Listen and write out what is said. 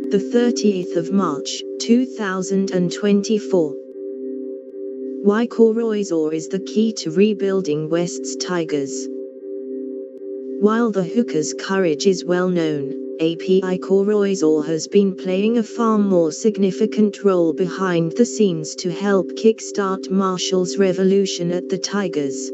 the 30th of March, 2024. Why Koroisau is the key to rebuilding West's tigers. While the hooker's courage is well known, API Koroisau has been playing a far more significant role behind the scenes to help kickstart Marshall's revolution at the tigers.